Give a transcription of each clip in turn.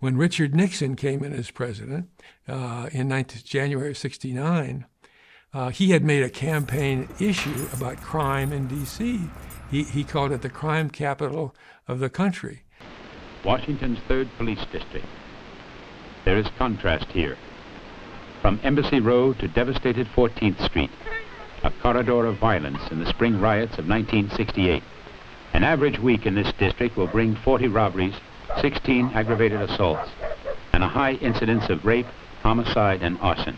When Richard Nixon came in as president in January of '69, he had made a campaign issue about crime in D.C. He called it the crime capital of the country. Washington's 3rd Police District. There is contrast here. From Embassy Row to devastated 14th Street, a corridor of violence in the spring riots of 1968. An average week in this district will bring 40 robberies, 16 aggravated assaults, and a high incidence of rape, homicide, and arson.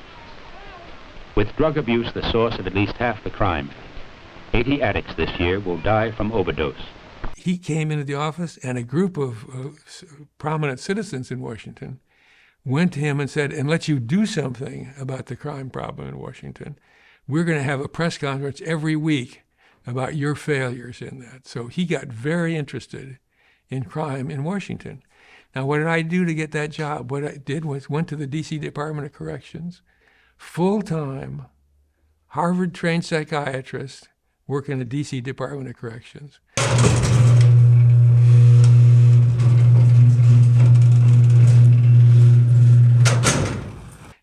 With drug abuse the source of at least half the crime, 80 addicts this year will die from overdose. He came into the office, and a group of prominent citizens in Washington went to him and said, unless you do something about the crime problem in Washington, we're going to have a press conference every week about your failures in that. So he got very interested in crime in Washington. Now, what did I do to get that job? What I did was went to the D.C. Department of Corrections, full-time, Harvard-trained psychiatrist, working in the D.C. Department of Corrections.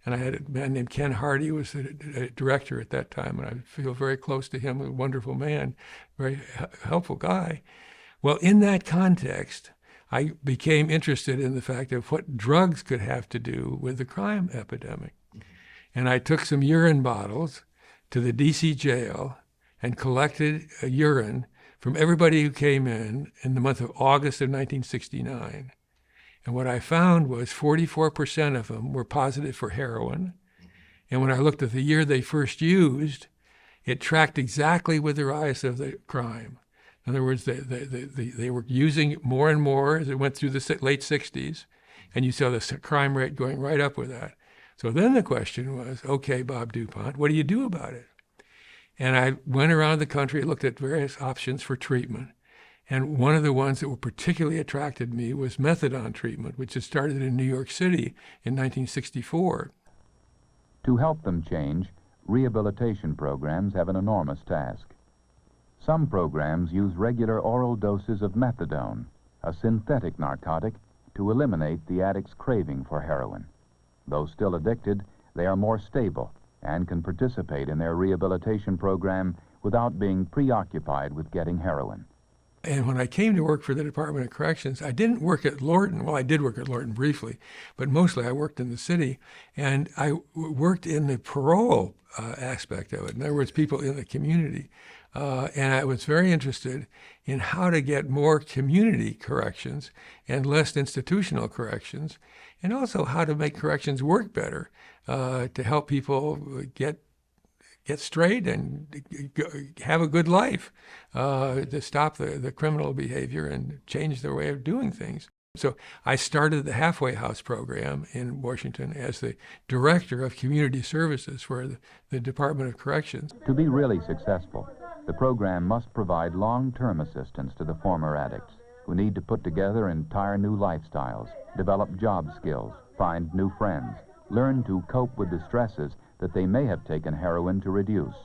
And I had a man named Ken Hardy, who was the director at that time, and I feel very close to him, a wonderful man, very helpful guy. Well, in that context, I became interested in the fact of what drugs could have to do with the crime epidemic. And I took some urine bottles to the D.C. jail and collected urine from everybody who came in the month of August of 1969. And what I found was 44% of them were positive for heroin. And when I looked at the year they first used, it tracked exactly with the rise of the crime. In other words, they were using more and more as it went through the late 60s, and you saw the crime rate going right up with that. So then the question was, okay, Bob DuPont, what do you do about it? And I went around the country, looked at various options for treatment. And one of the ones that were particularly attracted me was methadone treatment, which had started in New York City in 1964. To help them change, rehabilitation programs have an enormous task. Some programs use regular oral doses of methadone, a synthetic narcotic, to eliminate the addict's craving for heroin. Though still addicted, they are more stable and can participate in their rehabilitation program without being preoccupied with getting heroin. And when I came to work for the Department of Corrections, I didn't work at Lorton. Well, I did work at Lorton briefly, but mostly I worked in the city. And I worked in the parole aspect of it. In other words, people in the community. And I was very interested in how to get more community corrections and less institutional corrections, and also how to make corrections work better to help people get straight and have a good life, to stop the criminal behavior and change their way of doing things. So I started the Halfway House program in Washington as the director of community services for the Department of Corrections. To be really successful, the program must provide long-term assistance to the former addicts who need to put together entire new lifestyles, develop job skills, find new friends, learn to cope with the stresses that they may have taken heroin to reduce.